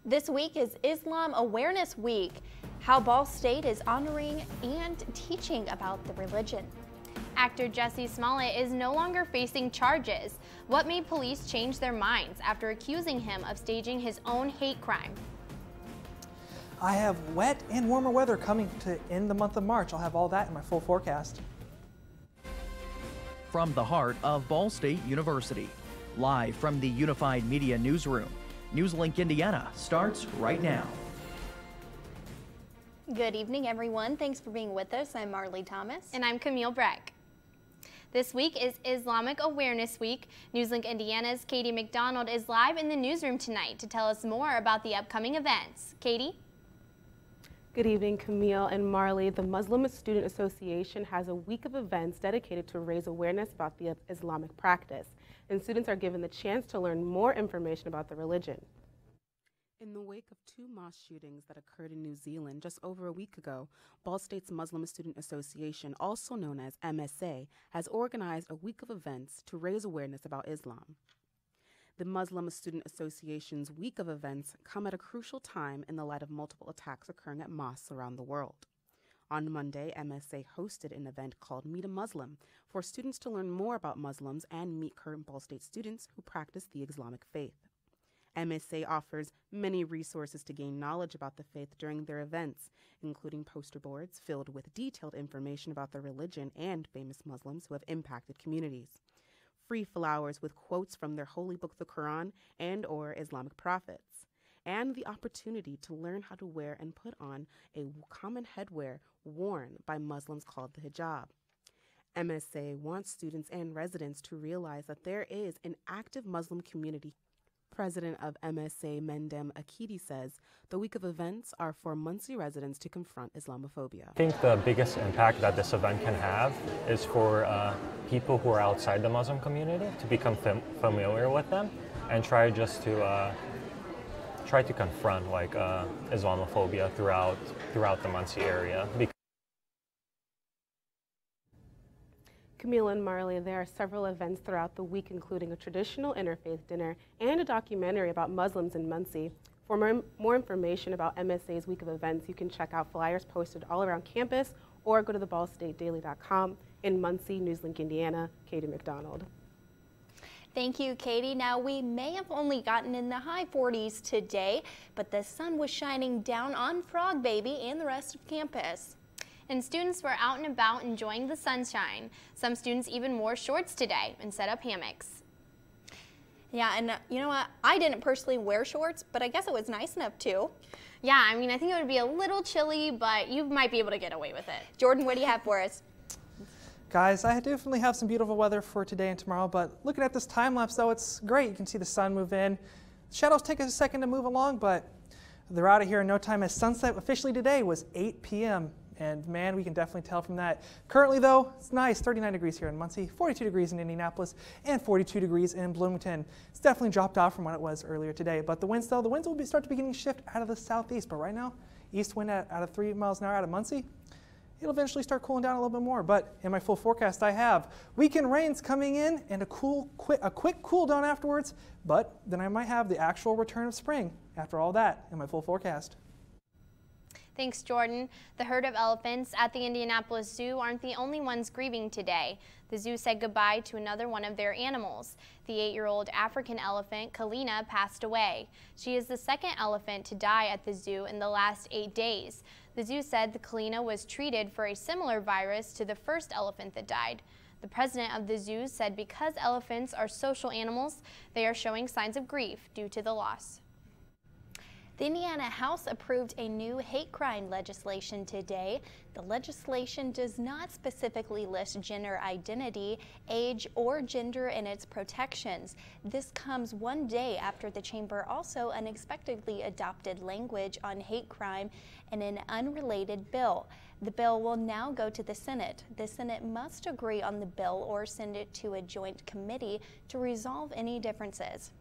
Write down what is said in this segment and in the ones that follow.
This week is Islam Awareness Week, how Ball State is honoring and teaching about the religion. Actor Jussie Smollett is no longer facing charges. What made police change their minds after accusing him of staging his own hate crime? I have wet and warmer weather coming to end the month of March. I'll have all that in my full forecast. From the heart of Ball State University, live from the Unified Media Newsroom, NewsLink Indiana starts right now. Good evening, everyone. Thanks for being with us. I'm Marley Thomas. And I'm Camille Breck. This week is Islamic Awareness Week. NewsLink Indiana's Katie McDonald is live in the newsroom tonight to tell us more about the upcoming events. Katie? Good evening, Camille and Marley. The Muslim Student Association has a week of events dedicated to raise awareness about the Islamic practice, and students are given the chance to learn more information about the religion. In the wake of two mosque shootings that occurred in New Zealand just over a week ago, Ball State's Muslim Student Association, also known as MSA, has organized a week of events to raise awareness about Islam. The Muslim Student Association's week of events come at a crucial time in the light of multiple attacks occurring at mosques around the world. On Monday, MSA hosted an event called Meet a Muslim for students to learn more about Muslims and meet current Ball State students who practice the Islamic faith. MSA offers many resources to gain knowledge about the faith during their events, including poster boards filled with detailed information about the religion and famous Muslims who have impacted communities, free flowers with quotes from their holy book, the Quran, and/or Islamic prophets, and the opportunity to learn how to wear and put on a common headwear worn by Muslims called the hijab. MSA wants students and residents to realize that there is an active Muslim community. President of MSA, Mendem Akidi, says the week of events are for Muncie residents to confront Islamophobia. I think the biggest impact that this event can have is for people who are outside the Muslim community to become familiar with them and try to confront Islamophobia throughout the Muncie area. Camille and Marley, there are several events throughout the week, including a traditional interfaith dinner and a documentary about Muslims in Muncie. For more information about MSA's week of events, you can check out flyers posted all around campus or go to theballstatedaily.com. In Muncie, NewsLink Indiana, Katie McDonald. Thank you, Katie. Now, we may have only gotten in the high 40s today, but the sun was shining down on Frog Baby and the rest of campus. And students were out and about enjoying the sunshine. Some students even wore shorts today and set up hammocks. Yeah, and you know what? I didn't personally wear shorts, but I guess it was nice enough to. Yeah, I mean, I think it would be a little chilly, but you might be able to get away with it. Jordan, what do you have for us? Guys, I definitely have some beautiful weather for today and tomorrow, but looking at this time lapse though, it's great. You can see the sun move in. Shadows take a second to move along, but they're out of here in no time, as sunset officially today was 8 p.m. And man, we can definitely tell from that. Currently though, it's nice, 39 degrees here in Muncie, 42 degrees in Indianapolis, and 42 degrees in Bloomington. It's definitely dropped off from what it was earlier today. But the winds will start to beginning to shift out of the southeast. But right now, east wind out of 3 miles an hour out of Muncie. It'll eventually start cooling down a little bit more. But in my full forecast I have weekend rains coming in and a quick cool down afterwards. But then I might have the actual return of spring after all that in my full forecast. Thanks, Jordan. The herd of elephants at the Indianapolis Zoo aren't the only ones grieving today. The zoo said goodbye to another one of their animals. The 8-year-old African elephant, Kalina, passed away. She is the second elephant to die at the zoo in the last 8 days. The zoo said the Kalina was treated for a similar virus to the first elephant that died. The president of the zoo said because elephants are social animals, they are showing signs of grief due to the loss. The Indiana House approved a new hate crime legislation today. The legislation does not specifically list gender identity, age, or gender in its protections. This comes one day after the chamber also unexpectedly adopted language on hate crime in an unrelated bill. The bill will now go to the Senate. The Senate must agree on the bill or send it to a joint committee to resolve any differences.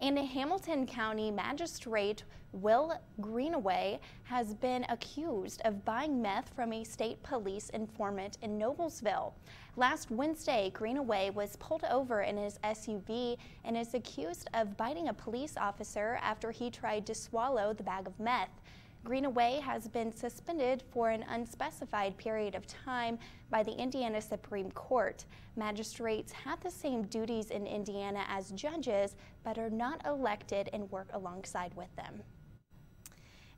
And a Hamilton County magistrate, Will Greenaway, has been accused of buying meth from a state police informant in Noblesville. Last Wednesday, Greenaway was pulled over in his SUV and is accused of biting a police officer after he tried to swallow the bag of meth. Greenaway has been suspended for an unspecified period of time by the Indiana Supreme Court. Magistrates have the same duties in Indiana as judges, but are not elected and work alongside with them.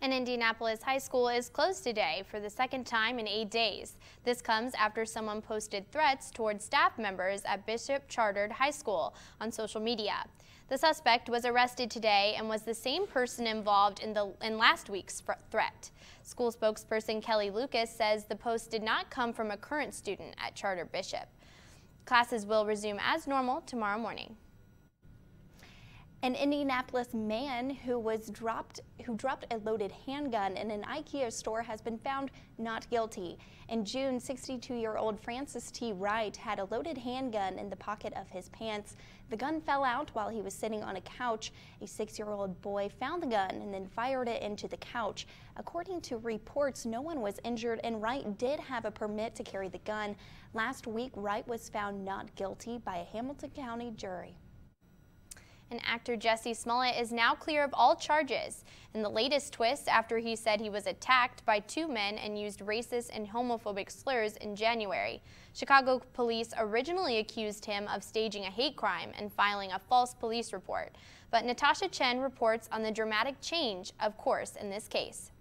An Indianapolis high school is closed today for the second time in 8 days. This comes after someone posted threats toward staff members at Bishop Chartered High School on social media. The suspect was arrested today and was the same person involved in last week's threat. School spokesperson Kelly Lucas says the post did not come from a current student at Charter Bishop. Classes will resume as normal tomorrow morning. An Indianapolis man who dropped a loaded handgun in an IKEA store has been found not guilty. In June, 62-year-old Francis T. Wright had a loaded handgun in the pocket of his pants. The gun fell out while he was sitting on a couch. A 6-year-old boy found the gun and then fired it into the couch. According to reports, no one was injured and Wright did have a permit to carry the gun. Last week, Wright was found not guilty by a Hamilton County jury. And actor Jussie Smollett is now clear of all charges. In the latest twist, after he said he was attacked by 2 men and used racist and homophobic slurs in January. Chicago police originally accused him of staging a hate crime and filing a false police report. But Natasha Chen reports on the dramatic change of course in this case.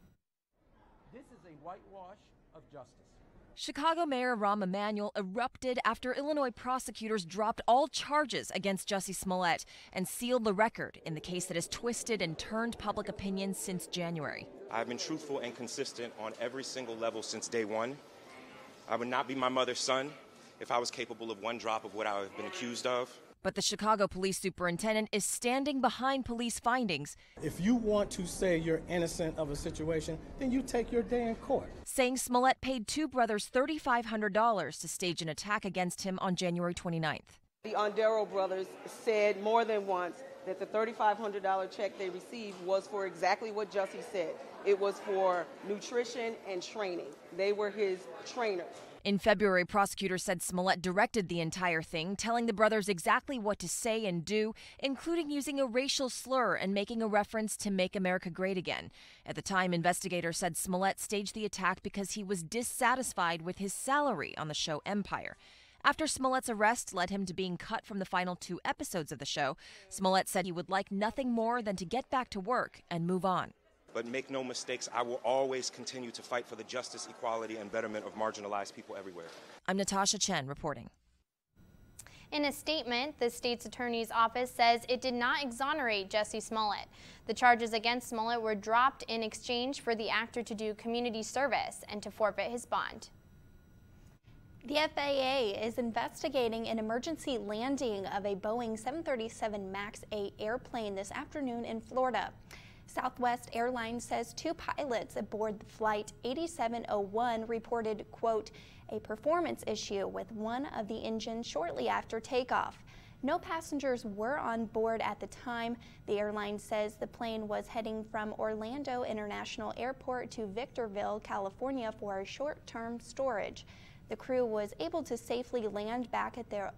This is a whitewash of justice. Chicago Mayor Rahm Emanuel erupted after Illinois prosecutors dropped all charges against Jussie Smollett and sealed the record in the case that has twisted and turned public opinion since January. I've been truthful and consistent on every single level since day one. I would not be my mother's son if I was capable of one drop of what I have been accused of. But the Chicago police superintendent is standing behind police findings. If you want to say you're innocent of a situation, then you take your day in court. Saying Smollett paid 2 brothers $3,500 to stage an attack against him on January 29th. The Ondero brothers said more than once that the $3,500 check they received was for exactly what Jussie said. It was for nutrition and training. They were his trainers. In February, prosecutors said Smollett directed the entire thing, telling the brothers exactly what to say and do, including using a racial slur and making a reference to Make America Great Again. At the time, investigators said Smollett staged the attack because he was dissatisfied with his salary on the show Empire. After Smollett's arrest led him to being cut from the final 2 episodes of the show, Smollett said he would like nothing more than to get back to work and move on. But make no mistakes, I will always continue to fight for the justice, equality, and betterment of marginalized people everywhere. I'm Natasha Chen reporting. In a statement, the state's attorney's office says it did not exonerate Jussie Smollett. The charges against Smollett were dropped in exchange for the actor to do community service and to forfeit his bond. The FAA is investigating an emergency landing of a Boeing 737 MAX 8 airplane this afternoon in Florida. Southwest Airlines says 2 pilots aboard the flight 8701 reported, quote, a performance issue with one of the engines shortly after takeoff. No passengers were on board at the time. The airline says the plane was heading from Orlando International Airport to Victorville, California for a short-term storage. The crew was able to safely land back at their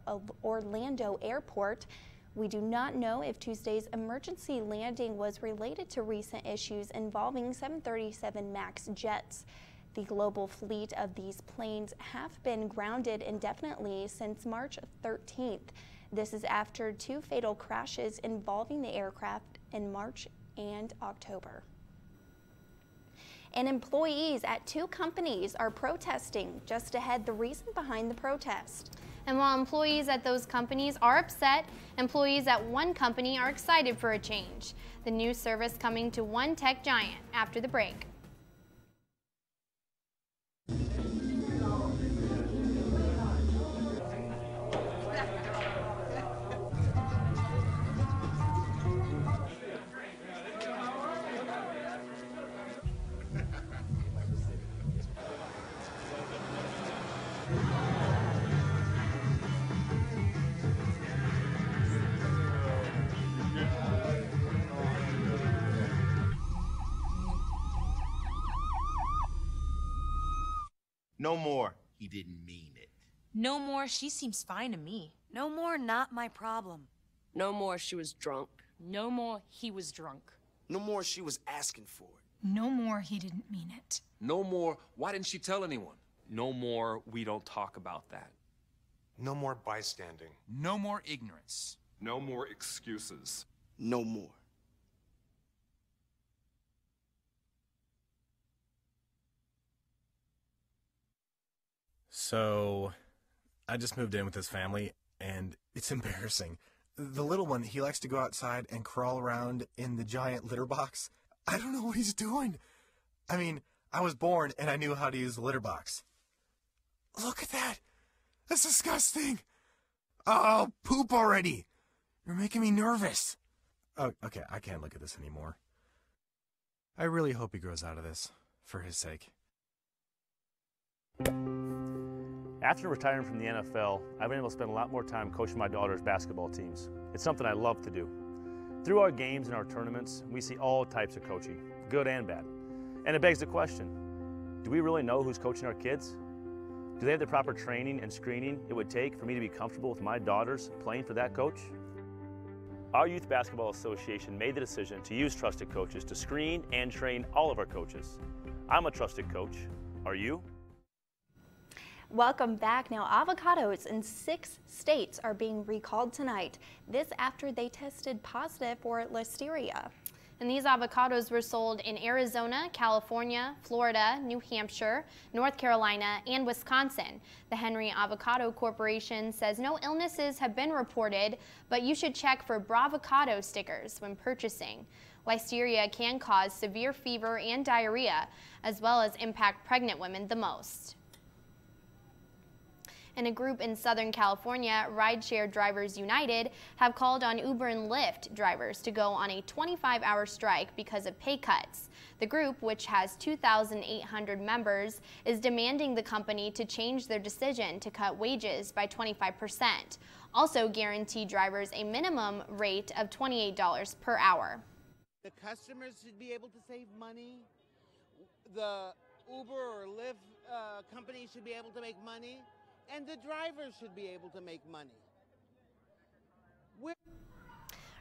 Orlando airport. We do not know if Tuesday's emergency landing was related to recent issues involving 737 MAX jets. The global fleet of these planes have been grounded indefinitely since March 13th. This is after 2 fatal crashes involving the aircraft in March and October. And employees at 2 companies are protesting. Just ahead, the reason behind the protest. And while employees at those companies are upset, employees at one company are excited for a change. The new service coming to one tech giant after the break. No more, he didn't mean it. No more, she seems fine to me. No more, not my problem. No more, she was drunk. No more, he was drunk. No more, she was asking for it. No more, he didn't mean it. No more, why didn't she tell anyone? No more, we don't talk about that. No more bystanding. No more ignorance. No more excuses. No more. So, I just moved in with this family, and it's embarrassing. The little one, he likes to go outside and crawl around in the giant litter box. I don't know what he's doing. I mean, I was born and I knew how to use the litter box. Look at that! That's disgusting! Oh, poop already! You're making me nervous. Oh, okay, I can't look at this anymore. I really hope he grows out of this, for his sake. After retiring from the NFL, I've been able to spend a lot more time coaching my daughter's basketball teams. It's something I love to do. Through our games and our tournaments, we see all types of coaching, good and bad. And it begs the question, do we really know who's coaching our kids? Do they have the proper training and screening it would take for me to be comfortable with my daughters playing for that coach? Our Youth Basketball Association made the decision to use trusted coaches to screen and train all of our coaches. I'm a trusted coach. Are you? Welcome back. Now, avocados in 6 states are being recalled tonight. This after they tested positive for Listeria. And these avocados were sold in Arizona, California, Florida, New Hampshire, North Carolina, and Wisconsin. The Henry Avocado Corporation says no illnesses have been reported, but you should check for Bravocado stickers when purchasing. Listeria can cause severe fever and diarrhea, as well as impact pregnant women the most. And a group in Southern California, Rideshare Drivers United, have called on Uber and Lyft drivers to go on a 25-hour strike because of pay cuts. The group, which has 2,800 members, is demanding the company to change their decision to cut wages by 25%. Also guarantee drivers a minimum rate of $28 per hour. The customers should be able to save money. The Uber or Lyft company should be able to make money. And the drivers should be able to make money.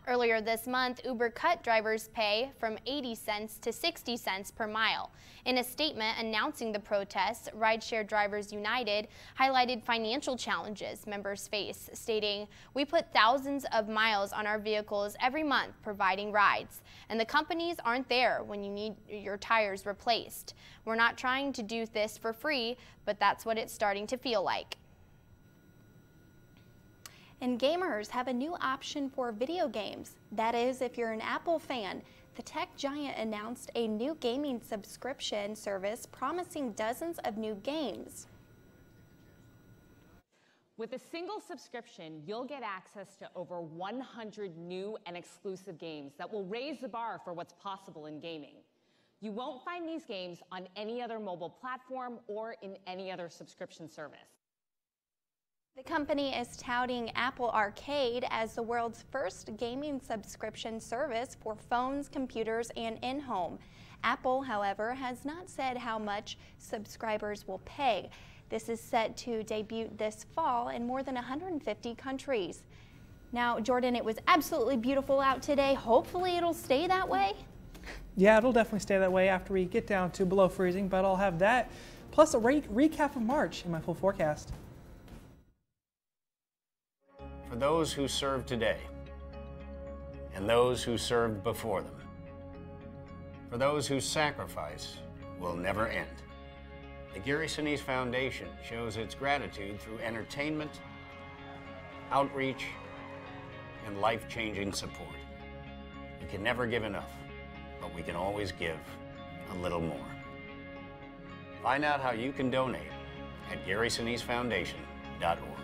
Earlier this month, Uber cut drivers' pay from 80 cents to 60 cents per mile. In a statement announcing the protests, Rideshare Drivers United highlighted financial challenges members face, stating, "We put thousands of miles on our vehicles every month providing rides, and the companies aren't there when you need your tires replaced. We're not trying to do this for free, but that's what it's starting to feel like." And gamers have a new option for video games. That is, if you're an Apple fan. The tech giant announced a new gaming subscription service promising dozens of new games. With a single subscription, you'll get access to over 100 new and exclusive games that will raise the bar for what's possible in gaming. You won't find these games on any other mobile platform or in any other subscription service. The company is touting Apple Arcade as the world's first gaming subscription service for phones, computers, and in-home. Apple, however, has not said how much subscribers will pay. This is set to debut this fall in more than 150 countries. Now, Jordan, it was absolutely beautiful out today. Hopefully it'll stay that way. Yeah, it'll definitely stay that way after we get down to below freezing, but I'll have that, plus a recap of March in my full forecast. For those who serve today, and those who served before them, for those whose sacrifice will never end, the Gary Sinise Foundation shows its gratitude through entertainment, outreach, and life-changing support. We can never give enough, but we can always give a little more. Find out how you can donate at GarySineseFoundation.org.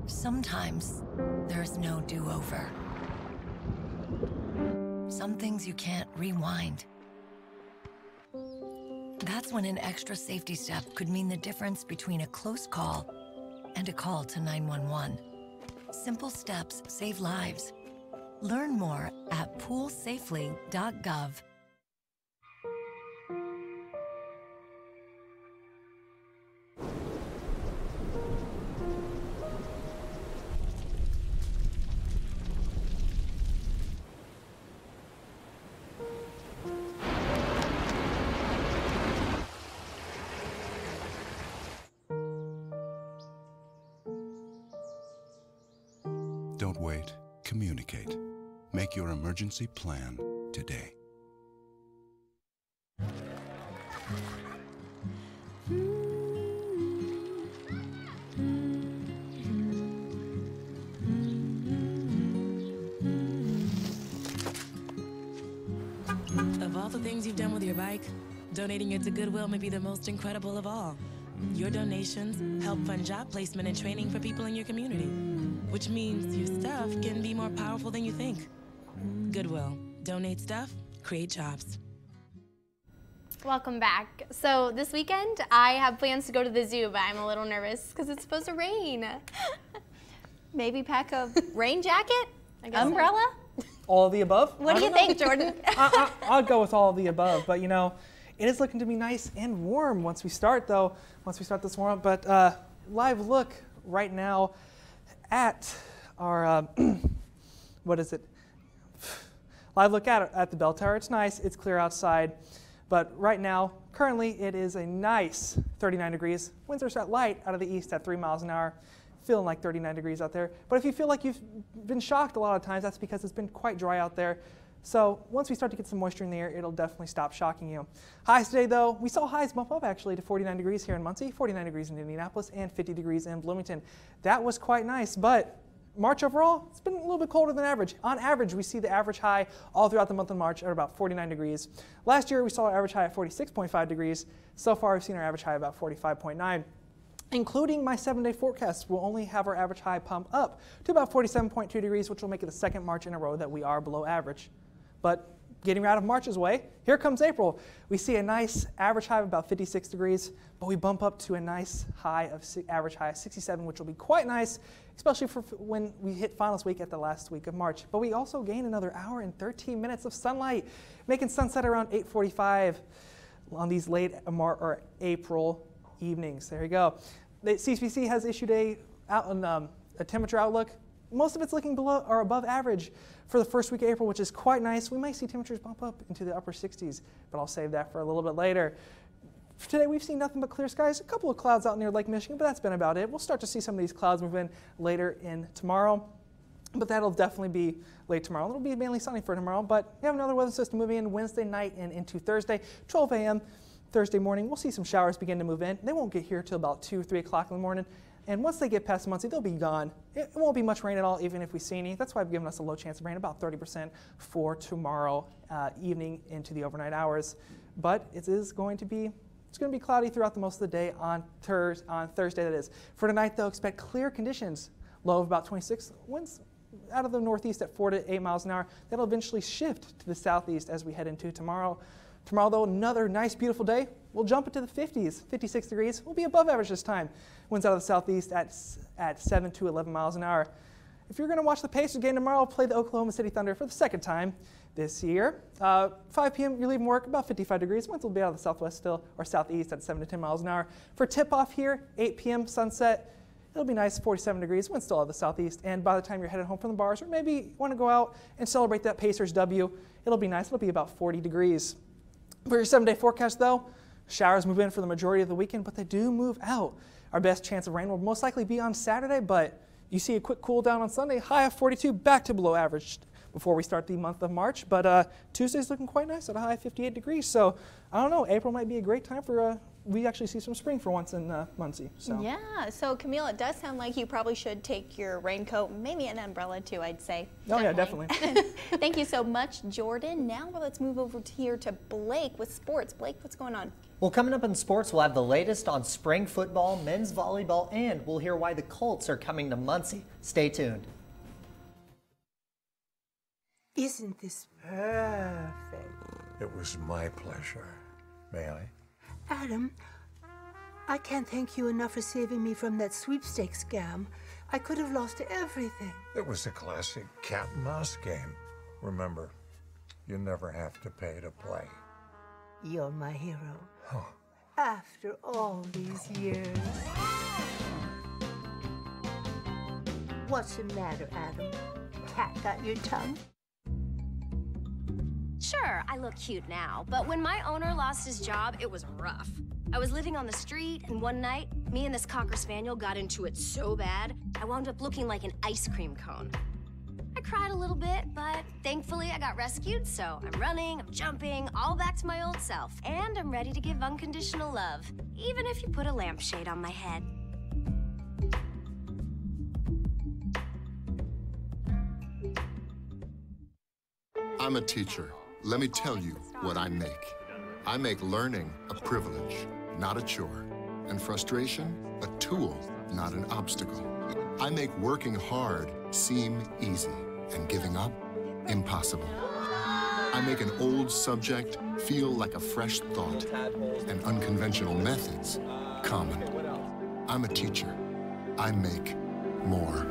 Sometimes there's no do-over. Some things you can't rewind. That's when an extra safety step could mean the difference between a close call and a call to 911. Simple steps save lives. Learn more at poolsafely.gov. Don't wait. Communicate. Make your emergency plan today. Of all the things you've done with your bike, donating it to Goodwill may be the most incredible of all. Your donations help fund job placement and training for people in your community, which means your stuff can be more powerful than you think. Goodwill. Donate stuff, create jobs. Welcome back. So this weekend, I have plans to go to the zoo, but I'm a little nervous because it's supposed to rain. Maybe pack a rain jacket? guess Umbrella? All of the above? What do you think, Jordan? I'll go with all of the above, but you know, it is looking to be nice and warm once we start this warm up. But live look right now at our, what is it? Live look at the bell tower. It's nice, it's clear outside, but right now, currently it is a nice 39 degrees. Winds are light out of the east at 3 miles an hour. Feeling like 39 degrees out there. But if you feel like you've been shocked a lot of times, that's because it's been quite dry out there. So once we start to get some moisture in the air, it'll definitely stop shocking you. Highs today, though, we saw highs bump up actually to 49 degrees here in Muncie, 49 degrees in Indianapolis, and 50 degrees in Bloomington. That was quite nice, but March overall, it's been a little bit colder than average. On average, we see the average high all throughout the month of March at about 49 degrees. Last year, we saw our average high at 46.5 degrees. So far, we've seen our average high about 45.9. Including my 7-day forecast, we'll only have our average high pump up to about 47.2 degrees, which will make it the second March in a row that we are below average. But getting out of March's way, here comes April. We see a nice average high of about 56 degrees, but we bump up to a nice high of average high of 67, which will be quite nice, especially for when we hit finals week at the last week of March. But we also gain another hour and 13 minutes of sunlight, making sunset around 8:45 on these late April evenings. There you go. The CCC has issued a temperature outlook. Most of it's looking below or above average for the first week of April, which is quite nice. We might see temperatures bump up into the upper 60s, but I'll save that for a little bit later. For today, we've seen nothing but clear skies. A couple of clouds out near Lake Michigan, but that's been about it. We'll start to see some of these clouds move in later in tomorrow, but that'll definitely be late tomorrow. It'll be mainly sunny for tomorrow, but we have another weather system moving in Wednesday night and into Thursday, 12 a.m. Thursday morning, we'll see some showers begin to move in. They won't get here till about 2 or 3 o'clock in the morning. And once they get past Muncie, they'll be gone. It won't be much rain at all, even if we see any. That's why I've given us a low chance of rain, about 30% for tomorrow evening into the overnight hours. But it's going to be cloudy throughout the most of the day on Thursday, that is. For tonight, though, expect clear conditions. Low of about 26. Winds out of the northeast at 4 to 8 miles an hour. That'll eventually shift to the southeast as we head into tomorrow. Tomorrow, though, another nice, beautiful day. We'll jump into the 50s, 56 degrees. We'll be above average this time. Winds out of the southeast at 7 to 11 miles an hour. If you're going to watch the Pacers game tomorrow, play the Oklahoma City Thunder for the second time this year. 5 p.m., you're leaving work, about 55 degrees. Winds will be out of the southwest still, or southeast at 7 to 10 miles an hour. For tip-off here, 8 p.m. sunset. It'll be nice, 47 degrees, wind still out of the southeast. And by the time you're headed home from the bars, or maybe want to go out and celebrate that Pacers W, it'll be nice. It'll be about 40 degrees. For your 7-day forecast, though, showers move in for the majority of the weekend, but they do move out. Our best chance of rain will most likely be on Saturday, but you see a quick cool down on Sunday, high of 42, back to below average before we start the month of March. But Tuesday's looking quite nice at a high of 58 degrees. So I don't know, April might be a great time for we actually see some spring for once in Muncie. So. Yeah, so Camille, it does sound like you probably should take your raincoat, maybe an umbrella too, I'd say. Oh yeah, definitely. Thank you so much, Jordan. Now let's move over here to Blake with sports. Blake, what's going on? Well, coming up in sports, we'll have the latest on spring football, men's volleyball, and we'll hear why the Colts are coming to Muncie. Stay tuned. Isn't this perfect? It was my pleasure. May I? Adam, I can't thank you enough for saving me from that sweepstakes scam. I could have lost everything. It was a classic cat and mouse game. Remember, you never have to pay to play. You're my hero. Huh. After all these years. What's the matter, Adam? Cat got your tongue? Sure, I look cute now, but when my owner lost his job, it was rough. I was living on the street, and one night, me and this Cocker Spaniel got into it so bad, I wound up looking like an ice cream cone. I cried a little bit, but thankfully I got rescued, so I'm running, I'm jumping, all back to my old self, and I'm ready to give unconditional love, even if you put a lampshade on my head. I'm a teacher. Let me tell you what I make. I make learning a privilege, not a chore, and frustration a tool, not an obstacle. I make working hard seem easy and giving up impossible. I make an old subject feel like a fresh thought and unconventional methods common. I'm a teacher. I make more.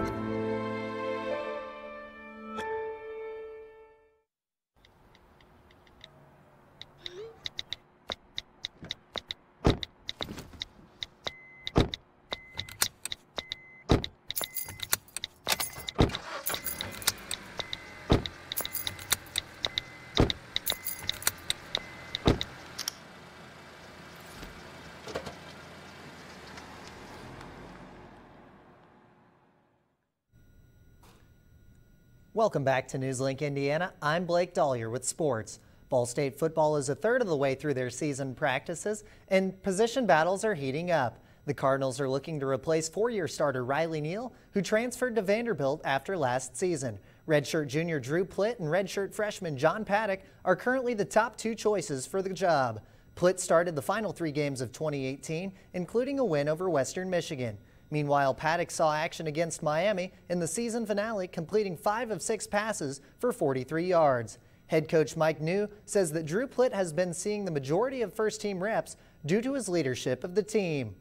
Welcome back to NewsLink Indiana. I'm Blake Dahlier with sports. Ball State football is a third of the way through their season practices, and position battles are heating up. The Cardinals are looking to replace four-year starter Riley Neal, who transferred to Vanderbilt after last season. Redshirt junior Drew Plitt and redshirt freshman John Paddock are currently the top two choices for the job. Plitt started the final 3 games of 2018, including a win over Western Michigan. Meanwhile, Paddock saw action against Miami in the season finale, completing 5 of 6 passes for 43 yards. Head coach Mike New says that Drew Plitt has been seeing the majority of first-team reps due to his leadership of the team.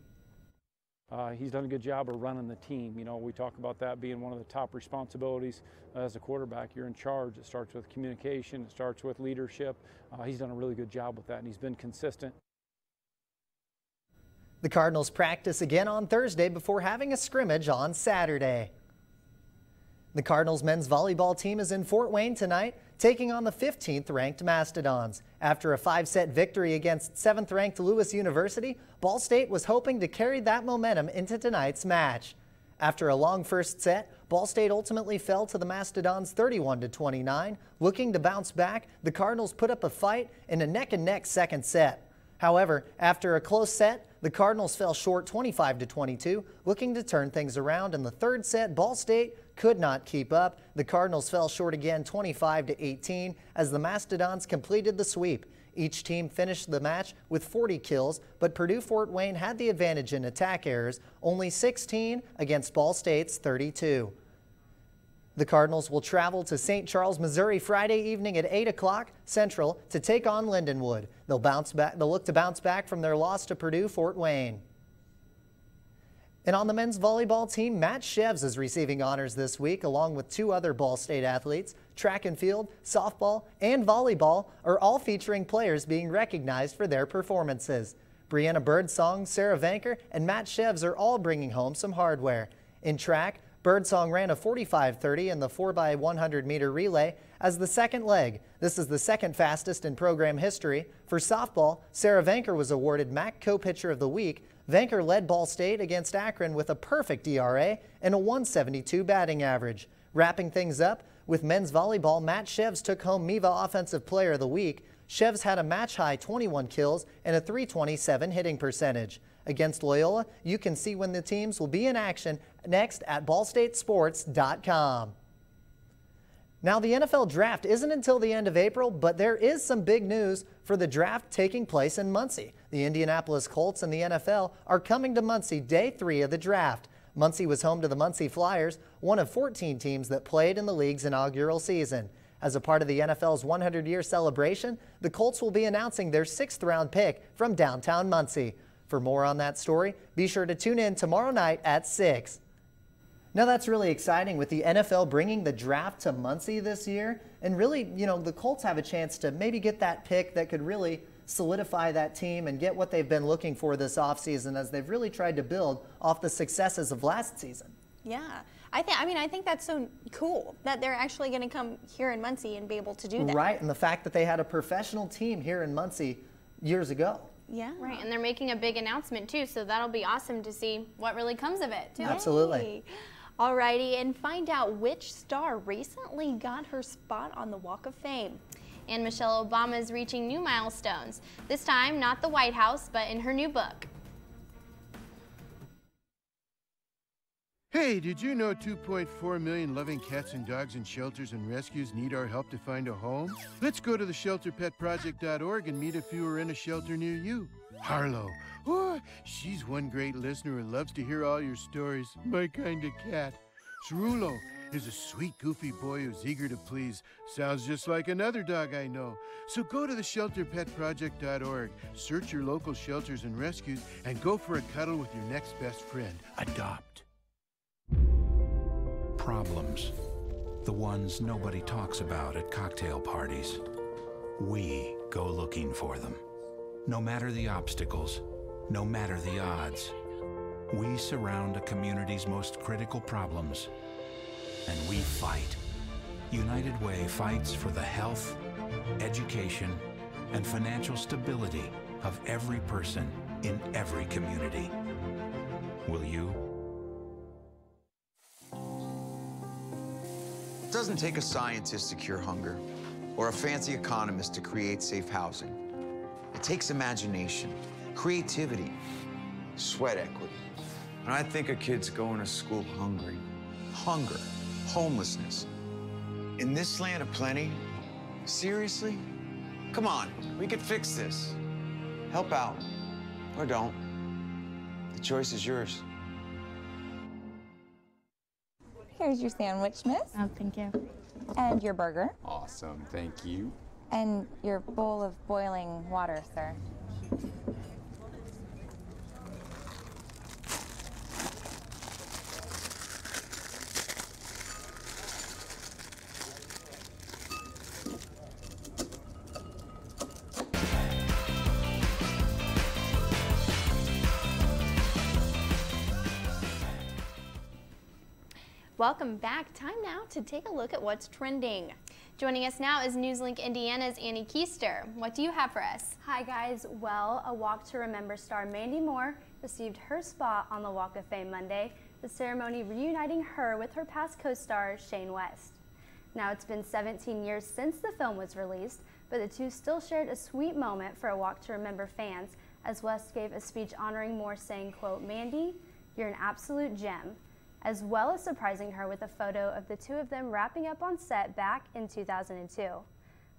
He's done a good job of running the team. You know, we talk about that being one of the top responsibilities as a quarterback. You're in charge. It starts with communication. It starts with leadership. He's done a really good job with that, and he's been consistent. The Cardinals practice again on Thursday before having a scrimmage on Saturday. The Cardinals men's volleyball team is in Fort Wayne tonight, taking on the 15th ranked Mastodons. After a 5-set victory against 7th ranked Lewis University, Ball State was hoping to carry that momentum into tonight's match. After a long first set, Ball State ultimately fell to the Mastodons 31-29. Looking to bounce back, the Cardinals put up a fight in a neck-and-neck second set. However, after a close set, the Cardinals fell short 25-22. Looking to turn things around in the third set, Ball State could not keep up. The Cardinals fell short again 25-18 as the Mastodons completed the sweep. Each team finished the match with 40 kills, but Purdue Fort Wayne had the advantage in attack errors, only 16 against Ball State's 32. The Cardinals will travel to St. Charles, Missouri Friday evening at 8 o'clock Central to take on Lindenwood. They'll look to bounce back from their loss to Purdue Fort Wayne. And on the men's volleyball team, Matt Shevs is receiving honors this week along with 2 other Ball State athletes. Track and field, softball, and volleyball are all featuring players being recognized for their performances. Brianna Birdsong, Sarah Vanker, and Matt Shevs are all bringing home some hardware. In track, Birdsong ran a 45:30 in the 4x100 meter relay as the second leg. This is the second fastest in program history. For softball, Sarah Vanker was awarded MAC Co-Pitcher of the Week. Vanker led Ball State against Akron with a perfect ERA and a 172 batting average. Wrapping things up, with men's volleyball, Matt Shevs took home MEVA Offensive Player of the Week. Shevs had a match-high 21 kills and a .327 hitting percentage. Against Loyola, you can see when the teams will be in action next at ballstatesports.com. Now, the NFL draft isn't until the end of April, but there is some big news for the draft taking place in Muncie. The Indianapolis Colts and the NFL are coming to Muncie day 3 of the draft. Muncie was home to the Muncie Flyers, one of 14 teams that played in the league's inaugural season. As a part of the NFL's 100-year celebration, the Colts will be announcing their 6th-round pick from downtown Muncie. For more on that story, be sure to tune in tomorrow night at 6. Now that's really exciting with the NFL bringing the draft to Muncie this year. And really, you know, the Colts have a chance to maybe get that pick that could really solidify that team and get what they've been looking for this offseason as they've really tried to build off the successes of last season. Yeah, I think that's so cool that they're actually going to come here in Muncie and be able to do that. Right, and the fact that they had a professional team here in Muncie years ago. Yeah. Right, and they're making a big announcement too, so that'll be awesome to see what really comes of it too. Absolutely. Alrighty, and find out which star recently got her spot on the Walk of Fame. And Michelle Obama is reaching new milestones. This time, not the White House, but in her new book. Hey, did you know 2.4 million loving cats and dogs in shelters and rescues need our help to find a home? Let's go to theshelterpetproject.org and meet if you are in a shelter near you. Harlow, oh, she's one great listener and loves to hear all your stories. My kind of cat. Cerulo is a sweet, goofy boy who's eager to please. Sounds just like another dog I know. So go to theshelterpetproject.org, search your local shelters and rescues, and go for a cuddle with your next best friend. Adopt. Problems. The ones nobody talks about at cocktail parties. We go looking for them. No matter the obstacles, no matter the odds, we surround a community's most critical problems, and we fight. United Way fights for the health, education, and financial stability of every person in every community. Will you? It doesn't take a scientist to cure hunger or a fancy economist to create safe housing. It takes imagination, creativity, sweat equity. And I think of kids going to school hungry. Hunger, homelessness. In this land of plenty, seriously? Come on, we could fix this. Help out, or don't. The choice is yours. Here's your sandwich, miss. Oh, thank you. And your burger. Awesome, thank you. And your bowl of boiling water, sir. Welcome back. Time now to take a look at what's trending. Joining us now is NewsLink Indiana's Annie Keister. What do you have for us? Hi guys. Well, a Walk to Remember star Mandy Moore received her spot on the Walk of Fame Monday, the ceremony reuniting her with her past co-star Shane West. Now it's been 17 years since the film was released, but the two still shared a sweet moment for a Walk to Remember fans as West gave a speech honoring Moore saying, quote, "Mandy, you're an absolute gem," as well as surprising her with a photo of the two of them wrapping up on set back in 2002.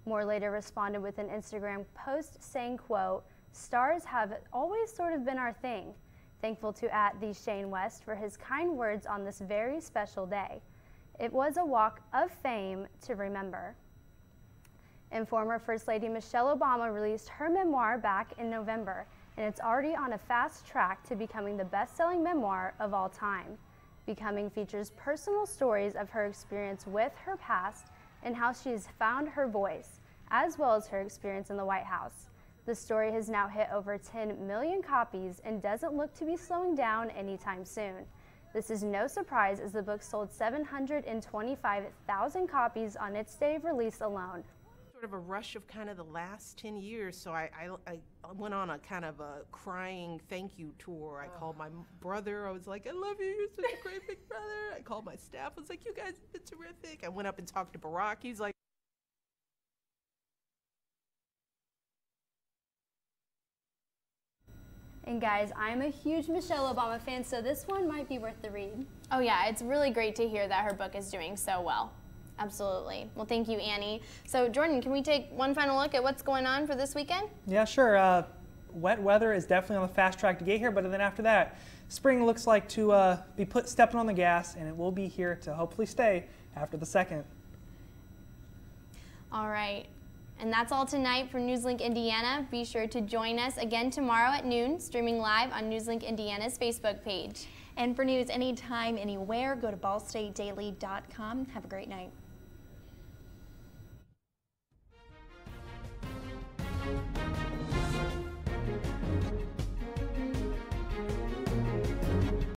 Moore later responded with an Instagram post saying, quote, "Stars have always sort of been our thing. Thankful to @the Shane West for his kind words on this very special day. It was a walk of fame to remember." And former First Lady Michelle Obama released her memoir back in November, and it's already on a fast track to becoming the best-selling memoir of all time. Becoming features personal stories of her experience with her past and how she's found her voice, as well as her experience in the White House. The story has now hit over 10 million copies and doesn't look to be slowing down anytime soon. This is no surprise as the book sold 725,000 copies on its day of release alone. Sort of a rush of kind of the last 10 years, so I went on a kind of a crying thank you tour. I called my brother. I was like, "I love you. You're such a great big brother." I called my staff. I was like, "You guys have been terrific." I went up and talked to Barack. He's like, and guys, I'm a huge Michelle Obama fan, so this one might be worth the read. Oh yeah, it's really great to hear that her book is doing so well. Absolutely. Well, thank you, Annie. So, Jordan, can we take one final look at what's going on for this weekend? Yeah, sure. Wet weather is definitely on the fast track to get here, but then after that, spring looks like to be stepping on the gas, and it will be here to hopefully stay after the 2nd. All right. And that's all tonight from NewsLink Indiana. Be sure to join us again tomorrow at noon, streaming live on NewsLink Indiana's Facebook page. And for news anytime, anywhere, go to ballstatedaily.com. Have a great night.